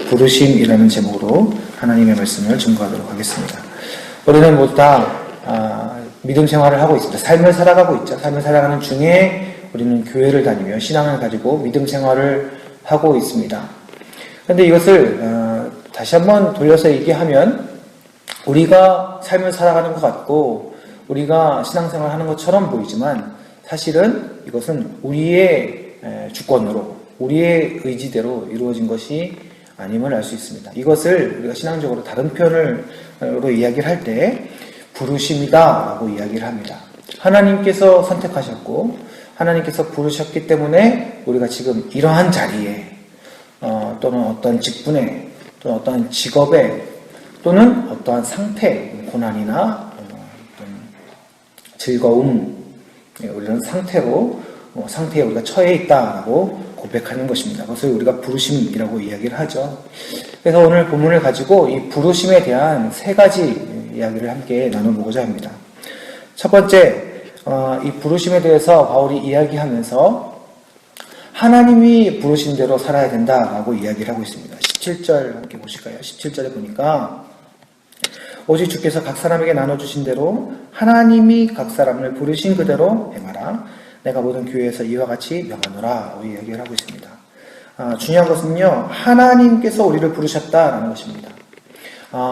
부르심이라는 제목으로 하나님의 말씀을 증거하도록 하겠습니다. 우리는 모두 다 믿음 생활을 하고 있습니다. 삶을 살아가고 있죠. 삶을 살아가는 중에 우리는 교회를 다니며 신앙을 가지고 믿음 생활을 하고 있습니다. 그런데 이것을 다시 한번 돌려서 얘기하면 우리가 삶을 살아가는 것 같고 우리가 신앙생활을 하는 것처럼 보이지만 사실은 이것은 우리의 주권으로 우리의 의지대로 이루어진 것이 아님을 알 수 있습니다. 이것을 우리가 신앙적으로 다른 표현으로 이야기를 할 때 부르심이다 라고 이야기를 합니다. 하나님께서 선택하셨고 하나님께서 부르셨기 때문에 우리가 지금 이러한 자리에 또는 어떤 직분에 또는 어떠한 직업에 또는 어떠한 상태, 고난이나 어떤 즐거움, 우리는 상태에 우리가 처해 있다라고 고백하는 것입니다. 그것을 우리가 부르심이라고 이야기를 하죠. 그래서 오늘 본문을 가지고 이 부르심에 대한 세 가지 이야기를 함께 나눠보고자 합니다. 첫 번째, 이 부르심에 대해서 바울이 이야기하면서 하나님이 부르신 대로 살아야 된다라고 이야기를 하고 있습니다. 17절 함께 보실까요? 17절에 보니까 오직 주께서 각 사람에게 나눠주신 대로 하나님이 각 사람을 부르신 그대로 행하라. 내가 모든 교회에서 이와 같이 명하노라 이야기를 하고 있습니다. 중요한 것은요, 하나님께서 우리를 부르셨다라는 것입니다.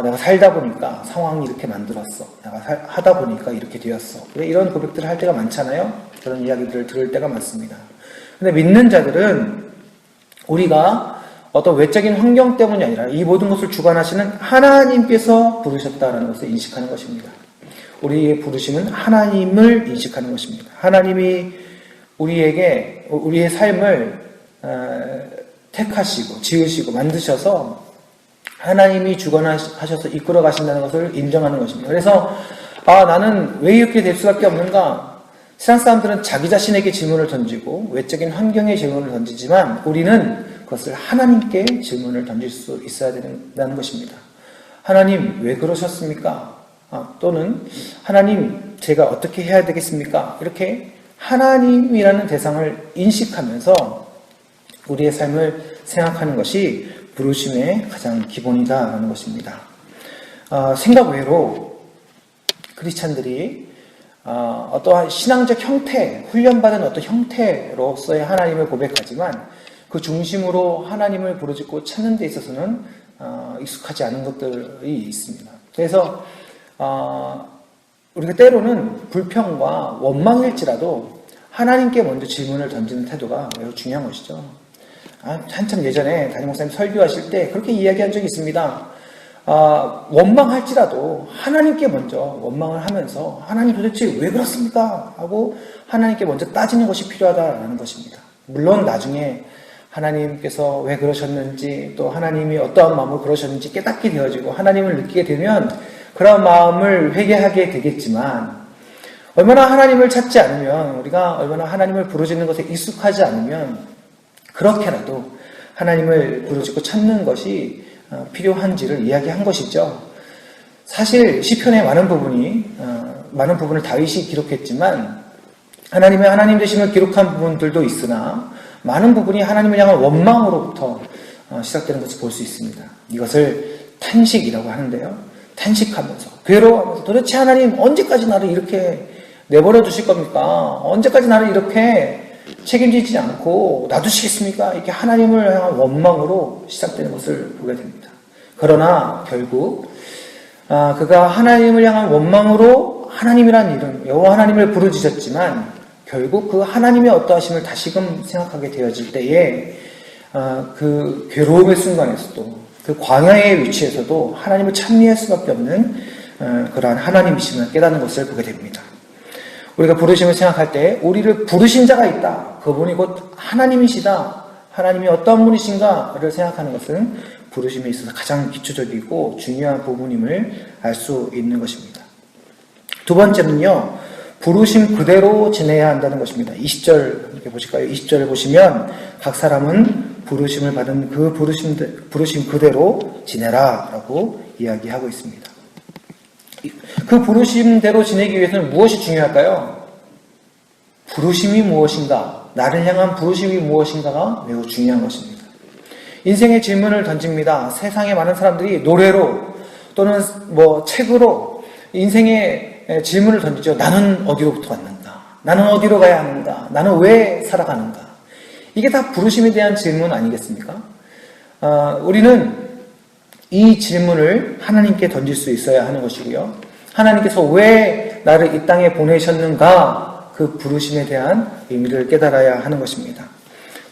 내가 살다 보니까 상황이 이렇게 만들었어. 내가 하다 보니까 이렇게 되었어. 이런 고백들을 할 때가 많잖아요. 그런 이야기들을 들을 때가 많습니다. 근데 믿는 자들은 우리가 어떤 외적인 환경 때문이 아니라 이 모든 것을 주관하시는 하나님께서 부르셨다라는 것을 인식하는 것입니다. 우리의 부르심은 하나님을 인식하는 것입니다. 하나님이 우리의 삶을 택하시고 지으시고 만드셔서 하나님이 주관하셔서 이끌어 가신다는 것을 인정하는 것입니다. 그래서 나는 왜 이렇게 될 수밖에 없는가? 세상 사람들은 자기 자신에게 질문을 던지고 외적인 환경에 질문을 던지지만 우리는 그것을 하나님께 질문을 던질 수 있어야 된다는 것입니다. 하나님 왜 그러셨습니까? 또는 하나님 제가 어떻게 해야 되겠습니까? 이렇게 하나님이라는 대상을 인식하면서 우리의 삶을 생각하는 것이 부르심의 가장 기본이다라는 것입니다. 생각 외로 크리스찬들이 어떠한 신앙적 형태, 훈련받은 어떤 형태로서의 하나님을 고백하지만 그 중심으로 하나님을 부르짖고 찾는 데 있어서는 익숙하지 않은 것들이 있습니다. 그래서 우리가 때로는 불평과 원망일지라도 하나님께 먼저 질문을 던지는 태도가 매우 중요한 것이죠. 한참 예전에 담임 목사님 설교하실 때 그렇게 이야기한 적이 있습니다. 원망할지라도 하나님께 먼저 원망을 하면서 하나님 도대체 왜 그렇습니까? 하고 하나님께 먼저 따지는 것이 필요하다는 것입니다. 물론 나중에 하나님께서 왜 그러셨는지 또 하나님이 어떠한 마음으로 그러셨는지 깨닫게 되어지고 하나님을 느끼게 되면 그런 마음을 회개하게 되겠지만 얼마나 하나님을 찾지 않으면 우리가 얼마나 하나님을 부르짖는 것에 익숙하지 않으면 그렇게라도 하나님을 부르짖고 찾는 것이 필요한지를 이야기한 것이죠. 사실 시편의 많은 부분을 다윗이 기록했지만 하나님의 하나님 되심을 기록한 부분들도 있으나 많은 부분이 하나님을 향한 원망으로부터 시작되는 것을 볼 수 있습니다. 이것을 탄식이라고 하는데요. 탄식하면서 괴로워하면서 도대체 하나님 언제까지 나를 이렇게 내버려 두실 겁니까? 언제까지 나를 이렇게 책임지지 않고 놔두시겠습니까? 이렇게 하나님을 향한 원망으로 시작되는 것을 보게 됩니다. 그러나 결국 그가 하나님을 향한 원망으로 하나님이라는 이름, 여호와 하나님을 부르짖었지만 결국 그 하나님의 어떠하심을 다시금 생각하게 되어질 때에 그 괴로움의 순간에서도 그 광야의 위치에서도 하나님을 찬미할 수밖에 없는 그러한 하나님이심을 깨닫는 것을 보게 됩니다. 우리가 부르심을 생각할 때 우리를 부르신 자가 있다. 그분이 곧 하나님이시다. 하나님이 어떤 분이신가를 생각하는 것은 부르심에 있어서 가장 기초적이고 중요한 부분임을 알 수 있는 것입니다. 두 번째는요. 부르심 그대로 지내야 한다는 것입니다. 20절 이렇게 보실까요? 20절을 보시면 각 사람은 부르심을 받은 그 부르심 그대로 지내라 라고 이야기하고 있습니다. 그 부르심대로 지내기 위해서는 무엇이 중요할까요? 부르심이 무엇인가, 나를 향한 부르심이 무엇인가가 매우 중요한 것입니다. 인생의 질문을 던집니다. 세상에 많은 사람들이 노래로 또는 뭐 책으로 인생의 질문을 던지죠. 나는 어디로부터 왔는가? 나는 어디로 가야 하는가? 나는 왜 살아가는가? 이게 다 부르심에 대한 질문 아니겠습니까? 우리는 이 질문을 하나님께 던질 수 있어야 하는 것이고요. 하나님께서 왜 나를 이 땅에 보내셨는가? 그 부르심에 대한 의미를 깨달아야 하는 것입니다.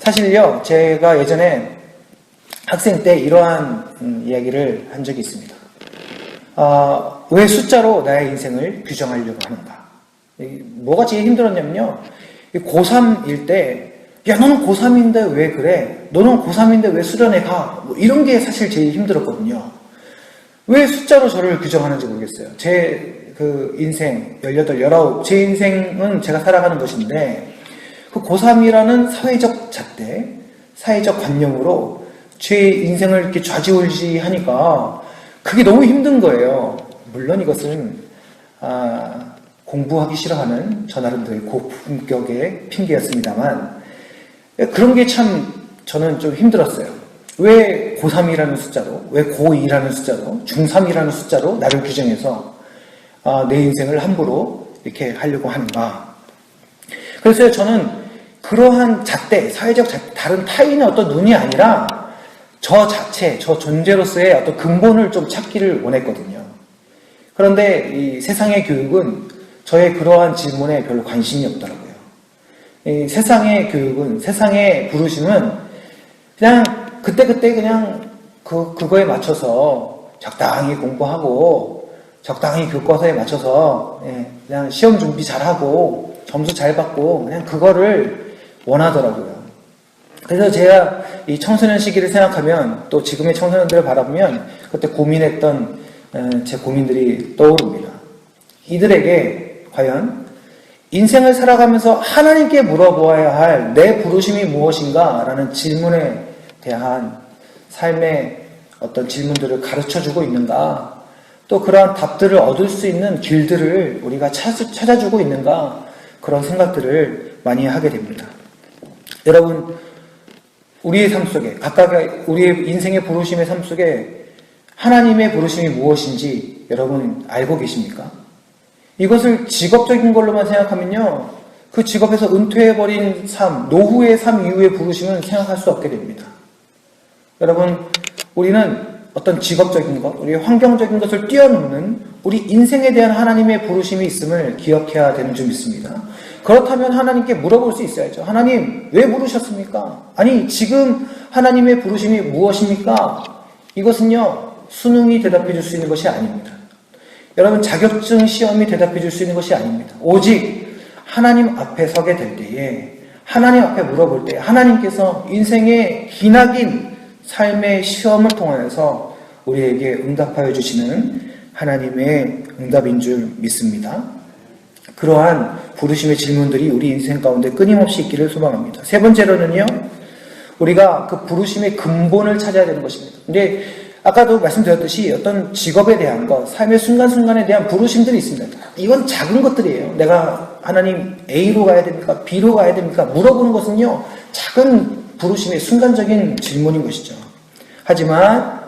사실요, 제가 예전에 학생 때 이러한 이야기를 한 적이 있습니다. 왜 숫자로 나의 인생을 규정하려고 하는가? 뭐가 제일 힘들었냐면요. 고3일 때, 야, 너는 고3인데 왜 그래? 너는 고3인데 왜 수련회 가? 뭐 이런 게 사실 제일 힘들었거든요. 왜 숫자로 저를 규정하는지 모르겠어요. 제 그 인생, 18, 19, 제 인생은 제가 살아가는 것인데, 그 고3이라는 사회적 잣대, 사회적 관념으로 제 인생을 이렇게 좌지우지하니까 그게 너무 힘든 거예요. 물론 이것은 공부하기 싫어하는 저 나름대로의 고품격의 핑계였습니다만 그런 게 참 저는 좀 힘들었어요. 왜 고3이라는 숫자로, 왜 고2라는 숫자로, 중3이라는 숫자로 나를 규정해서 내 인생을 함부로 이렇게 하려고 하는가. 그래서 저는 그러한 잣대, 사회적 잣대, 다른 타인의 어떤 눈이 아니라 저 자체, 저 존재로서의 어떤 근본을 좀 찾기를 원했거든요. 그런데 이 세상의 교육은 저의 그러한 질문에 별로 관심이 없더라고요. 이 세상의 교육은, 세상의 부르심은 그냥 그때그때 그냥 그거에 맞춰서 적당히 공부하고 적당히 교과서에 맞춰서 그냥 시험 준비 잘하고 점수 잘 받고 그냥 그거를 원하더라고요. 그래서 제가 이 청소년 시기를 생각하면 또 지금의 청소년들을 바라보면 그때 고민했던 제 고민들이 떠오릅니다. 이들에게 과연 인생을 살아가면서 하나님께 물어보아야 할 내 부르심이 무엇인가 라는 질문에 대한 삶의 어떤 질문들을 가르쳐주고 있는가, 또 그러한 답들을 얻을 수 있는 길들을 우리가 찾아주고 있는가, 그런 생각들을 많이 하게 됩니다. 여러분, 우리의 삶 속에, 각각의 우리의 인생의 부르심의 삶 속에 하나님의 부르심이 무엇인지 여러분 알고 계십니까? 이것을 직업적인 걸로만 생각하면요, 그 직업에서 은퇴해버린 삶, 노후의 삶 이후의 부르심은 생각할 수 없게 됩니다. 여러분, 우리는 어떤 직업적인 것, 우리의 환경적인 것을 뛰어넘는 우리 인생에 대한 하나님의 부르심이 있음을 기억해야 되는 줄 믿습니다. 그렇다면 하나님께 물어볼 수 있어야죠. 하나님, 왜 부르셨습니까? 아니, 지금 하나님의 부르심이 무엇입니까? 이것은요, 수능이 대답해 줄 수 있는 것이 아닙니다. 여러분, 자격증 시험이 대답해 줄 수 있는 것이 아닙니다. 오직 하나님 앞에 서게 될 때에, 하나님 앞에 물어볼 때 하나님께서 인생의 기나긴 삶의 시험을 통하여서 우리에게 응답하여 주시는 하나님의 응답인 줄 믿습니다. 그러한 부르심의 질문들이 우리 인생 가운데 끊임없이 있기를 소망합니다. 세 번째로는요, 우리가 그 부르심의 근본을 찾아야 되는 것입니다. 근데 아까도 말씀드렸듯이 어떤 직업에 대한 것, 삶의 순간순간에 대한 부르심들이 있습니다. 이건 작은 것들이에요. 내가 하나님 A로 가야 됩니까? B로 가야 됩니까? 물어보는 것은요, 작은 부르심의 순간적인 질문인 것이죠. 하지만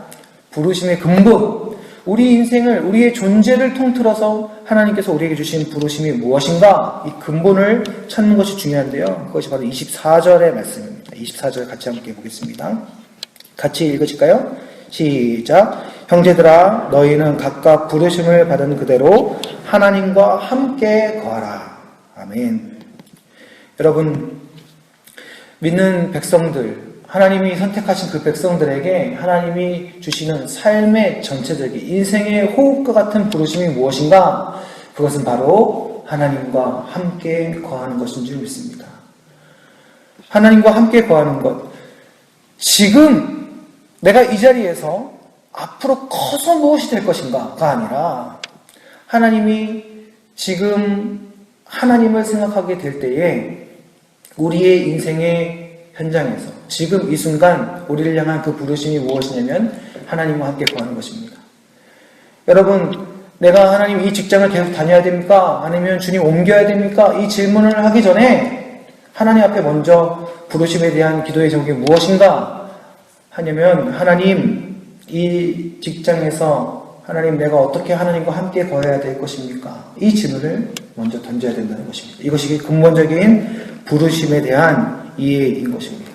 부르심의 근본, 우리 인생을, 우리의 존재를 통틀어서 하나님께서 우리에게 주신 부르심이 무엇인가, 이 근본을 찾는 것이 중요한데요. 그것이 바로 24절의 말씀입니다. 24절 같이 함께 보겠습니다. 같이 읽으실까요? 시작. 형제들아, 너희는 각각 부르심을 받은 그대로 하나님과 함께 거하라. 아멘. 여러분, 믿는 백성들, 하나님이 선택하신 그 백성들에게 하나님이 주시는 삶의 전체적인 인생의 호흡과 같은 부르심이 무엇인가? 그것은 바로 하나님과 함께 거하는 것인 줄 믿습니다. 하나님과 함께 거하는 것. 지금 내가 이 자리에서 앞으로 커서 무엇이 될 것인가가 아니라 하나님이 지금 하나님을 생각하게 될 때에 우리의 인생의 현장에서 지금 이 순간 우리를 향한 그 부르심이 무엇이냐면 하나님과 함께 거하는 것입니다. 여러분, 내가 하나님 이 직장을 계속 다녀야 됩니까? 아니면 주님 옮겨야 됩니까? 이 질문을 하기 전에 하나님 앞에 먼저 부르심에 대한 기도의 제목이 무엇인가 하냐면 하나님, 이 직장에서 하나님 내가 어떻게 하나님과 함께 거해야 될 것입니까? 이 질문을 먼저 던져야 된다는 것입니다. 이것이 근본적인 부르심에 대한 이해인 것입니다.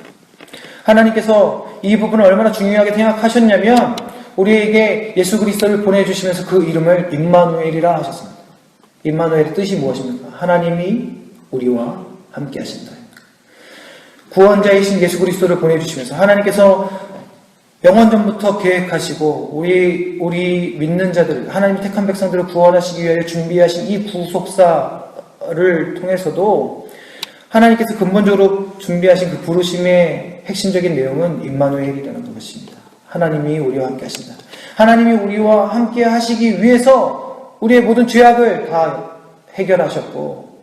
하나님께서 이 부분을 얼마나 중요하게 생각하셨냐면 우리에게 예수 그리스도를 보내주시면서 그 이름을 임마누엘이라 하셨습니다. 임마누엘의 뜻이 무엇입니까? 하나님이 우리와 함께 하신다. 구원자이신 예수 그리스도를 보내주시면서 하나님께서 영원전부터 계획하시고 우리 믿는 자들, 하나님 택한 백성들을 구원하시기 위하여 준비하신 이 구속사를 통해서도 하나님께서 근본적으로 준비하신 그 부르심의 핵심적인 내용은 임마누엘이라는 것입니다. 하나님이 우리와 함께 하신다. 하나님이 우리와 함께 하시기 위해서 우리의 모든 죄악을 다 해결하셨고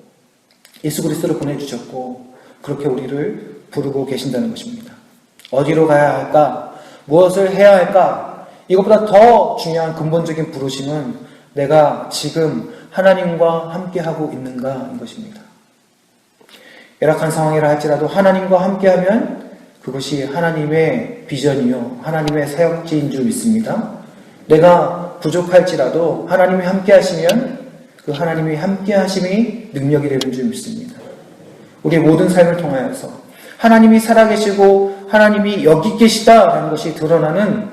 예수 그리스도를 보내주셨고 그렇게 우리를 부르고 계신다는 것입니다. 어디로 가야 할까? 무엇을 해야 할까? 이것보다 더 중요한 근본적인 부르심은 내가 지금 하나님과 함께하고 있는가인 것입니다. 열악한 상황이라 할지라도 하나님과 함께하면 그것이 하나님의 비전이요 하나님의 사역지인 줄 믿습니다. 내가 부족할지라도 하나님이 함께하시면 그 하나님이 함께하심이 능력이 되는 줄 믿습니다. 우리의 모든 삶을 통하여서 하나님이 살아계시고 하나님이 여기 계시다라는 것이 드러나는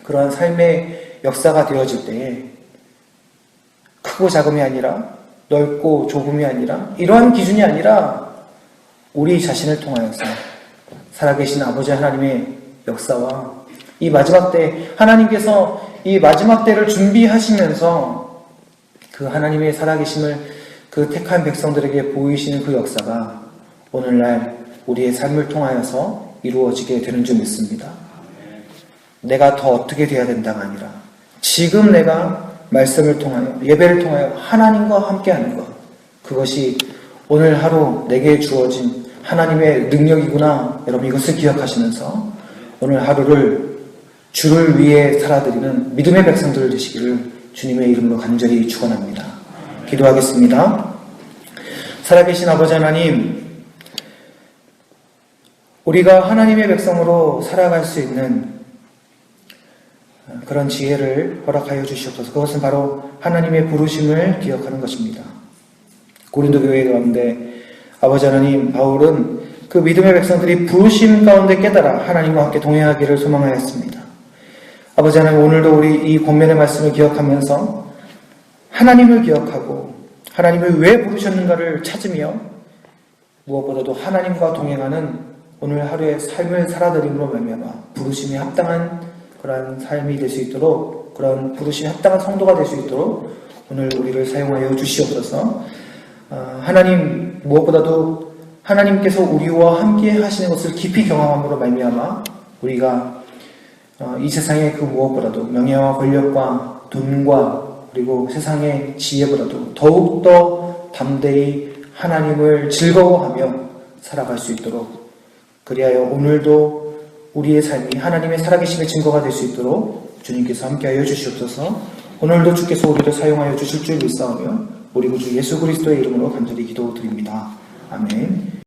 그러한 삶의 역사가 되어질 때에 크고 작음이 아니라 넓고 좁음이 아니라 이러한 기준이 아니라 우리 자신을 통하여서 살아계신 아버지 하나님의 역사와 이 마지막 때 하나님께서 이 마지막 때를 준비하시면서 그 하나님의 살아계심을 그 택한 백성들에게 보이시는 그 역사가 오늘날 우리의 삶을 통하여서 이루어지게 되는 줄 믿습니다. 내가 더 어떻게 돼야 된다가 아니라 지금 내가 말씀을 통하여 예배를 통하여 하나님과 함께하는 것, 그것이 오늘 하루 내게 주어진 하나님의 능력이구나. 여러분 이것을 기억하시면서 오늘 하루를 주를 위해 살아드리는 믿음의 백성들 되시기를 주님의 이름으로 간절히 축원합니다. 기도하겠습니다. 살아계신 아버지 하나님, 우리가 하나님의 백성으로 살아갈 수 있는 그런 지혜를 허락하여 주시옵소서. 그것은 바로 하나님의 부르심을 기억하는 것입니다. 고린도 교회 가운데 아버지 하나님, 바울은 그 믿음의 백성들이 부르심 가운데 깨달아 하나님과 함께 동행하기를 소망하였습니다. 아버지 하나님, 오늘도 우리 이 권면의 말씀을 기억하면서 하나님을 기억하고 하나님을 왜 부르셨는가를 찾으며 무엇보다도 하나님과 동행하는 오늘 하루의 삶을 살아드림으로 말미암아 부르심에 합당한 그러한 삶이 될 수 있도록, 그런 부르심에 합당한 성도가 될 수 있도록 오늘 우리를 사용하여 주시옵소서. 하나님, 무엇보다도 하나님께서 우리와 함께 하시는 것을 깊이 경험함으로 말미암아 우리가 이 세상의 그 무엇보다도 명예와 권력과 돈과 그리고 세상의 지혜보다도 더욱더 담대히 하나님을 즐거워하며 살아갈 수 있도록, 그리하여 오늘도 우리의 삶이 하나님의 살아계심의 증거가 될 수 있도록 주님께서 함께하여 주시옵소서. 오늘도 주께서 우리를 사용하여 주실 줄 믿사오며 우리 구주 예수 그리스도의 이름으로 간절히 기도드립니다. 아멘.